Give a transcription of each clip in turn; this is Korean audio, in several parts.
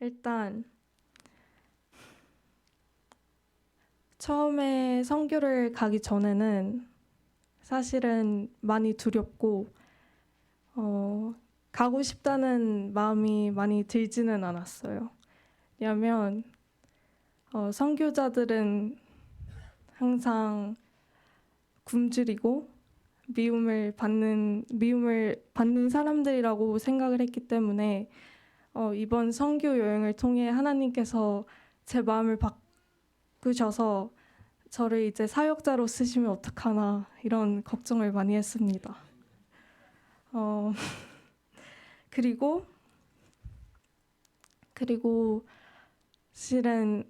일단 처음에 선교를 가기 전에는 사실은 많이 두렵고 가고 싶다는 마음이 많이 들지는 않았어요. 왜냐하면 선교자들은 항상 굶주리고 미움을 받는 사람들이라고 생각을 했기 때문에 이번 선교 여행을 통해 하나님께서 제 마음을 바꾸셔서 저를 이제 사역자로 쓰시면 어떡하나 이런 걱정을 많이 했습니다. 그리고 실은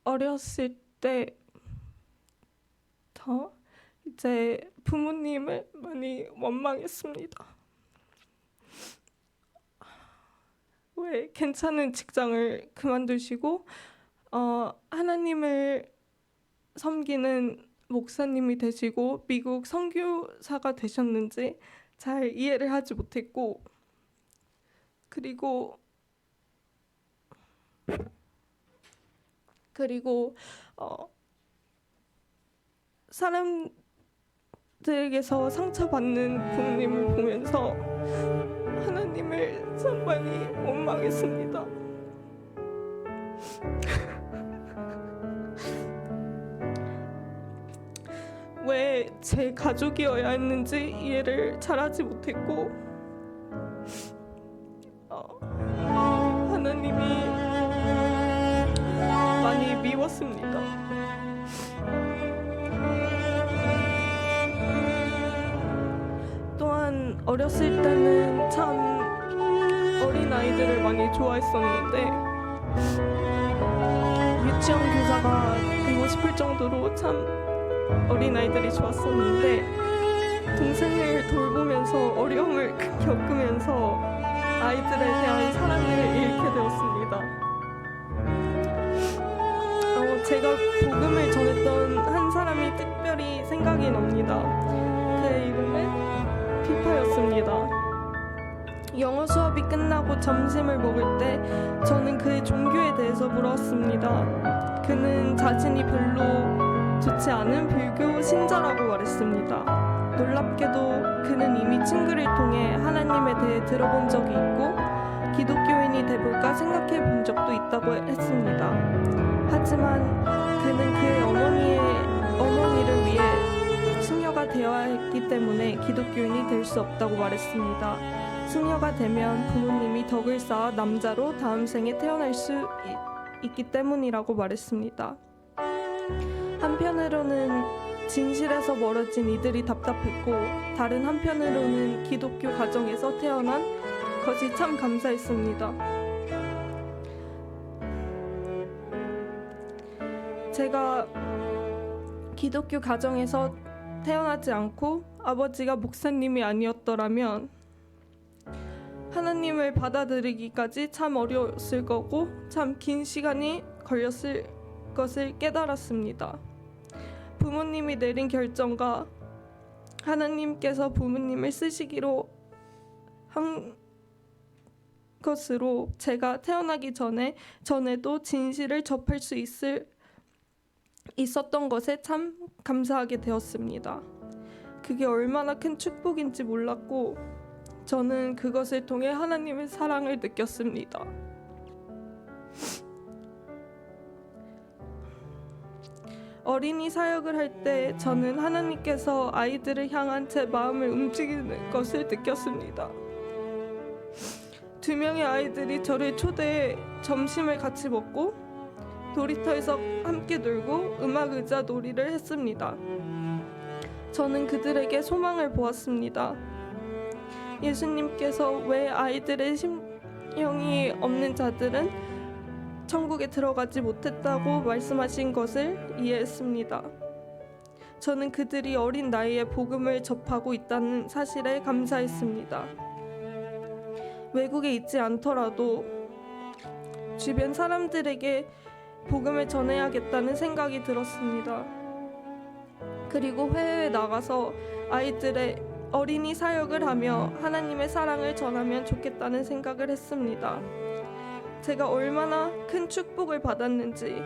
어렸을 때 이제 부모님을 많이 원망했습니다. 왜 괜찮은 직장을 그만두시고 하나님을 섬기는 목사님이 되시고 미국 선교사가 되셨는지 잘 이해를 하지 못했고, 그리고 사람들에게서 상처받는 부모님을 보면서 하나님을 참 많이 원망했습니다. 왜 제 가족이어야 했는지 이해를 잘하지 못했고, 하나님이 많이 미웠습니다. 또한 어렸을 때는 참 어린 아이들을 많이 좋아했었는데 유치원 교사가 되고 싶을 정도로 참 어린 아이들이 좋았었는데, 동생을 돌보면서 어려움을 겪으면서 아이들에 대한 사랑을 잃게 되었습니다. 제가 복음을 전했던 한 사람이 특별히 생각이 납니다. 그의 이름은 피파였습니다. 영어 수업이 끝나고 점심을 먹을 때 저는 그의 종교에 대해서 물었습니다. 그는 자신이 별로 좋지 않은 불교 신자라고 말했습니다. 놀랍게도 그는 이미 친구를 통해 하나님에 대해 들어본 적이 있고 기독교인이 돼볼까 생각해 본 적도 있다고 했습니다. 하지만 그는 그의 어머니를 위해 승려가 되어야 했기 때문에 기독교인이 될 수 없다고 말했습니다. 승려가 되면 부모님이 덕을 쌓아 남자로 다음 생에 태어날 수 있기 때문이라고 말했습니다. 한편으로는 진실에서 멀어진 이들이 답답했고, 다른 한편으로는 기독교 가정에서 태어난 것이 참 감사했습니다. 제가 기독교 가정에서 태어나지 않고 아버지가 목사님이 아니었더라면 하나님을 받아들이기까지 참 어려웠을 거고 참 긴 시간이 걸렸을 것을 깨달았습니다. 부모님이 내린 결정과 하나님께서 부모님을 쓰시기로 한 것으로 제가 태어나기 전에도 진실을 접할 수 있었던 것에 참 감사하게 되었습니다. 그게 얼마나 큰 축복인지 몰랐고 저는 그것을 통해 하나님의 사랑을 느꼈습니다. 어린이 사역을 할 때 저는 하나님께서 아이들을 향한 제 마음을 움직이는 것을 느꼈습니다. 2명의 아이들이 저를 초대해 점심을 같이 먹고 놀이터에서 함께 놀고 음악 의자 놀이를 했습니다. 저는 그들에게 소망을 보았습니다. 예수님께서 왜 아이들의 심령이 없는 자들은 천국에 들어가지 못했다고 말씀하신 것을 이해했습니다. 저는 그들이 어린 나이에 복음을 접하고 있다는 사실에 감사했습니다. 외국에 있지 않더라도 주변 사람들에게 복음을 전해야겠다는 생각이 들었습니다. 그리고 해외에 나가서 아이들의 어린이 사역을 하며 하나님의 사랑을 전하면 좋겠다는 생각을 했습니다. 제가 얼마나 큰 축복을 받았는지,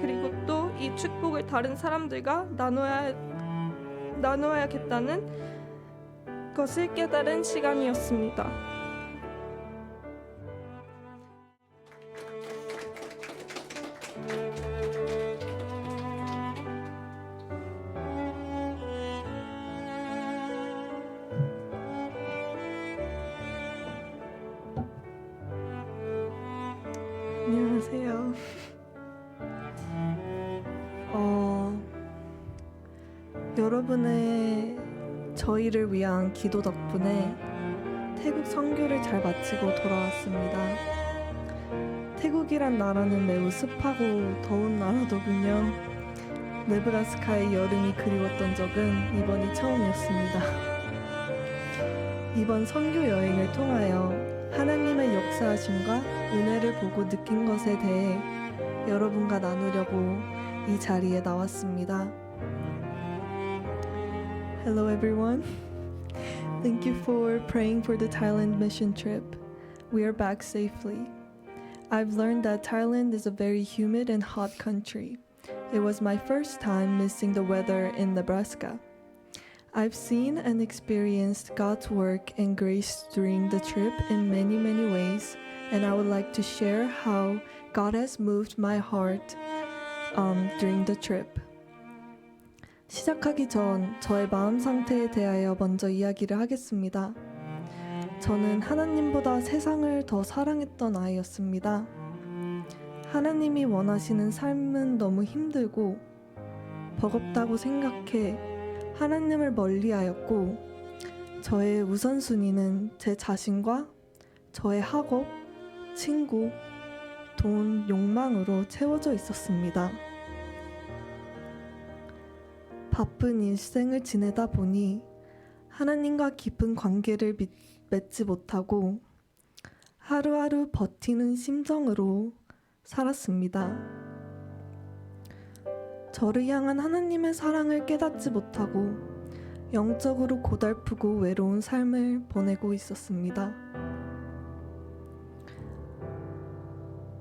그리고 또 이 축복을 다른 사람들과 나누어야겠다는 것을 깨달은 시간이었습니다. 안녕하세요. 여러분의 저희를 위한 기도 덕분에 태국 선교를 잘 마치고 돌아왔습니다. 태국이란 나라는 매우 습하고 더운 나라더군요. 네브라스카의 여름이 그리웠던 적은 이번이 처음이었습니다. 이번 선교 여행을 통하여 하나님의 역사하심과 은혜를 보고 느낀 것에 대해 여러분과 나누려고 이 자리에 나왔습니다. Hello everyone. Thank you for praying for the Thailand mission trip. We are back safely. I've learned that Thailand is a very humid and hot country. It was my first time missing the weather in Nebraska. I've seen and experienced God's work and grace during the trip in many, many ways, and I would like to share how God has moved my heart during the trip. 시작하기 전 저의 마음 상태에 대하여 먼저 이야기를 하겠습니다. 저는 하나님보다 세상을 더 사랑했던 아이였습니다. 하나님이 원하시는 삶은 너무 힘들고 버겁다고 생각해 하나님을 멀리하였고, 저의 우선순위는 제 자신과 저의 학업, 친구, 돈, 욕망으로 채워져 있었습니다. 바쁜 일생을 지내다 보니 하나님과 깊은 관계를 맺지 못하고 하루하루 버티는 심정으로 살았습니다. 저를 향한 하나님의 사랑을 깨닫지 못하고 영적으로 고달프고 외로운 삶을 보내고 있었습니다.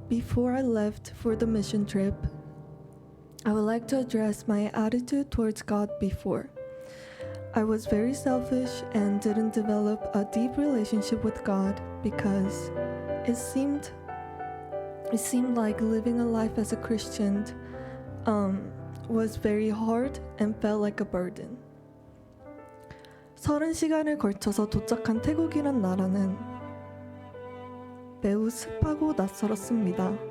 Before I left for the mission trip, I would like to address my attitude towards God before. I was very selfish and didn't develop a deep relationship with God because it seemed like living a life as a Christian was very hard and felt like a burden. 30시간을 걸쳐서 도착한 태국이란 나라는 매우 습하고 낯설었습니다.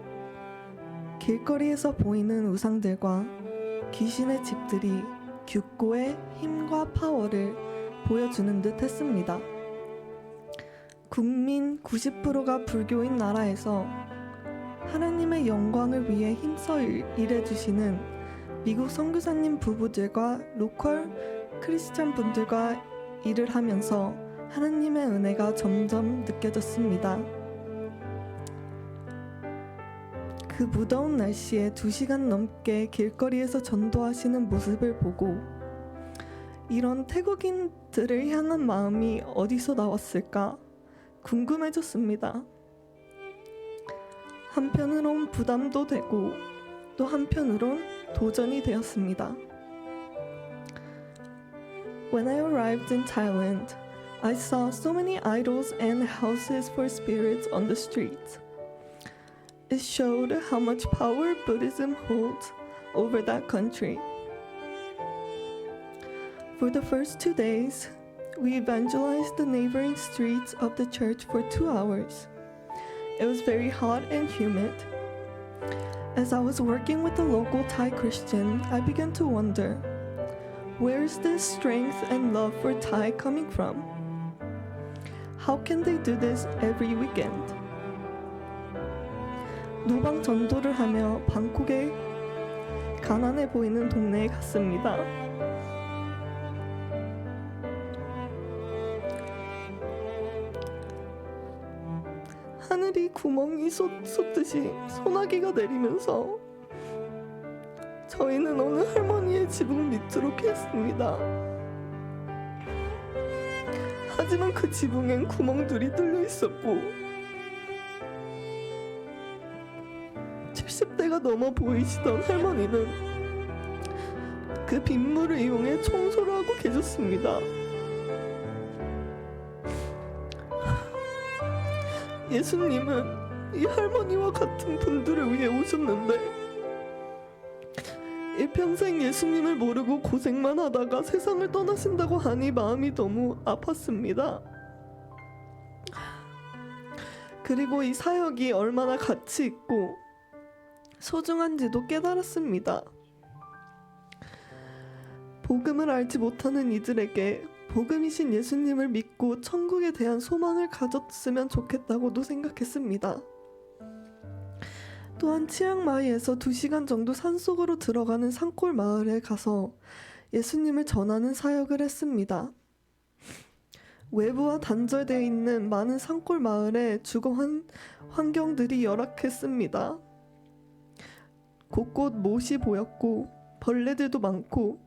길거리에서 보이는 우상들과 귀신의 집들이 규고의 힘과 파워를 보여주는 듯 했습니다. 국민 90%가 불교인 나라에서 하나님의 영광을 위해 힘써 일해주시는 미국 선교사님 부부들과 로컬 크리스찬 분들과 일을 하면서 하나님의 은혜가 점점 느껴졌습니다. 그 무더운 날씨에 2시간 넘게 길거리에서 전도하시는 모습을 보고 이런 태국인들을 향한 마음이 어디서 나왔을까 궁금해졌습니다. 한편으론 부담도 되고 또 한편으론 도전이 되었습니다. When I arrived in Thailand, I saw so many idols and houses for spirits on the streets. It showed how much power Buddhism holds over that country. For the first 2 days, we evangelized the neighboring streets of the church for 2 hours. It was very hot and humid. As I was working with the local Thai Christian, I began to wonder, where is this strength and love for Thai coming from? How can they do this every weekend? 노방 전도를 하며 방콕의 가난해 보이는 동네에 갔습니다. 쏟듯이 소나기가 내리면서 저희는 어느 할머니의 지붕 밑으로 피했습니다. 하지만 그 지붕엔 구멍들이 뚫려 있었고 70대가 넘어 보이시던 할머니는 그 빗물을 이용해 청소를 하고 계셨습니다. 예수님은 이 할머니와 같은 분들을 위해 오셨는데 일평생 예수님을 모르고 고생만 하다가 세상을 떠나신다고 하니 마음이 너무 아팠습니다. 그리고 이 사역이 얼마나 가치 있고 소중한지도 깨달았습니다. 복음을 알지 못하는 이들에게 복음이신 예수님을 믿고 천국에 대한 소망을 가졌으면 좋겠다고도 생각했습니다. 또한 치앙마이에서 2시간 정도 산속으로 들어가는 산골 마을에 가서 예수님을 전하는 사역을 했습니다. 외부와 단절되어 있는 많은 산골 마을의 주거 환경들이 열악했습니다. 곳곳 못이 보였고 벌레들도 많고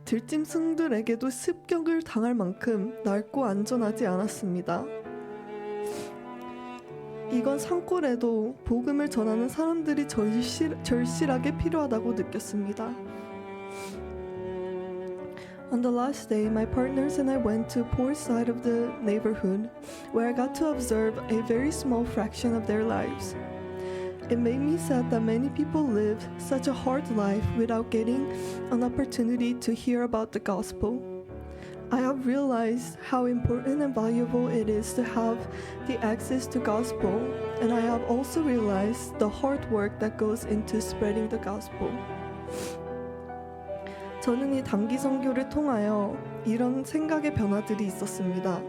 들짐승들에게도 습격을 당할 만큼 낡고 안전하지 않았습니다. 이건 산골에도 복음을 전하는 사람들이 절실하게 필요하다고 느꼈습니다. On the last day, my partners and I went to a poor side of the neighborhood, where I got to observe a very small fraction of their lives. It made me sad that many people live such a hard life without getting an opportunity to hear about the gospel. I have realized how important and valuable it is to have the access to gospel, and I have also realized the hard work that goes into spreading the gospel. 저는 이 단기 선교를 통하여 이런 생각의 변화들이 있었습니다.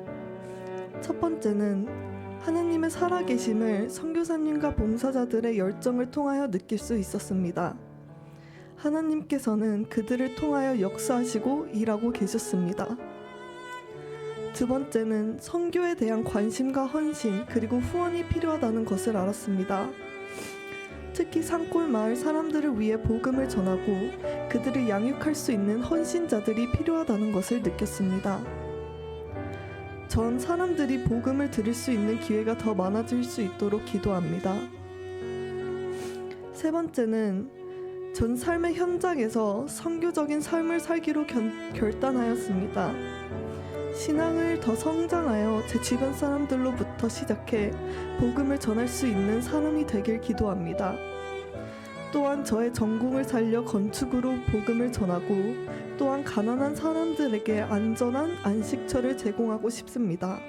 첫 번째는 하느님의 살아계심을 선교사님과 봉사자들의 열정을 통하여 느낄 수 있었습니다. 하나님께서는 그들을 통하여 역사하시고 일하고 계셨습니다. 두 번째는 선교에 대한 관심과 헌신 그리고 후원이 필요하다는 것을 알았습니다. 특히 산골 마을 사람들을 위해 복음을 전하고 그들을 양육할 수 있는 헌신자들이 필요하다는 것을 느꼈습니다. 전 사람들이 복음을 들을 수 있는 기회가 더 많아질 수 있도록 기도합니다. 세 번째는 전 삶의 현장에서 선교적인 삶을 살기로 결단하였습니다. 신앙을 더 성장하여 제 주변 사람들로부터 시작해 복음을 전할 수 있는 사람이 되길 기도합니다. 또한 저의 전공을 살려 건축으로 복음을 전하고 또한 가난한 사람들에게 안전한 안식처를 제공하고 싶습니다.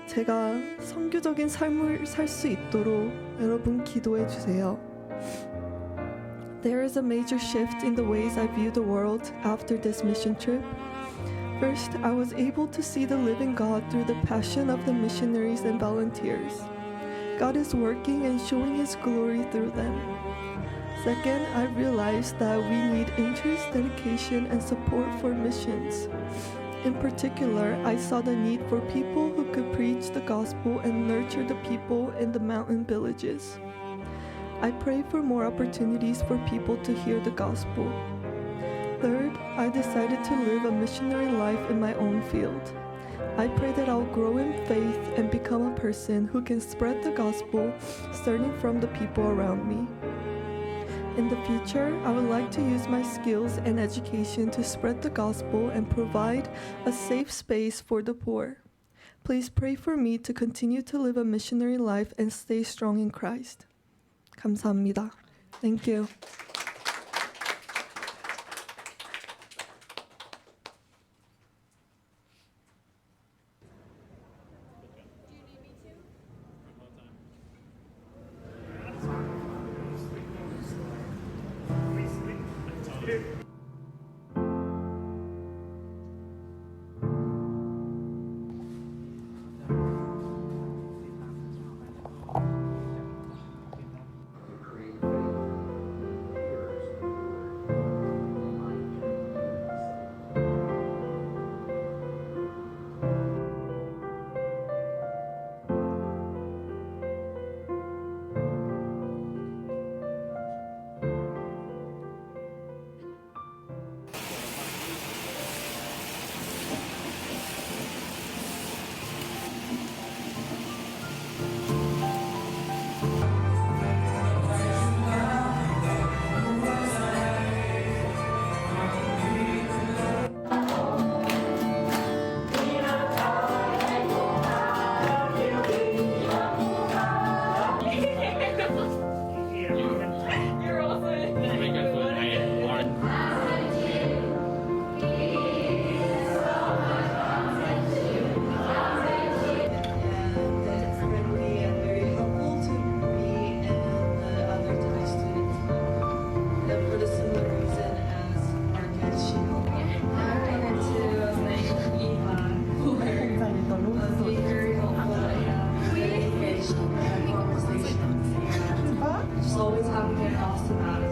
제가 선교적인 삶을 살 수 있도록 여러분 기도해 주세요. There is a major shift in the ways I view the world after this mission trip. First, I was able to see the living God through the passion of the missionaries and volunteers. God is working and showing His glory through them. Second, I realized that we need interest, dedication, and support for missions. In particular, I saw the need for people who could preach the gospel and nurture the people in the mountain villages. I pray for more opportunities for people to hear the gospel. Third, I decided to live a missionary life in my own field. I pray that I'll grow in faith and become a person who can spread the gospel starting from the people around me. In the future, I would like to use my skills and education to spread the gospel and provide a safe space for the poor. Please pray for me to continue to live a missionary life and stay strong in Christ. 감사합니다. Thank you. get off to that.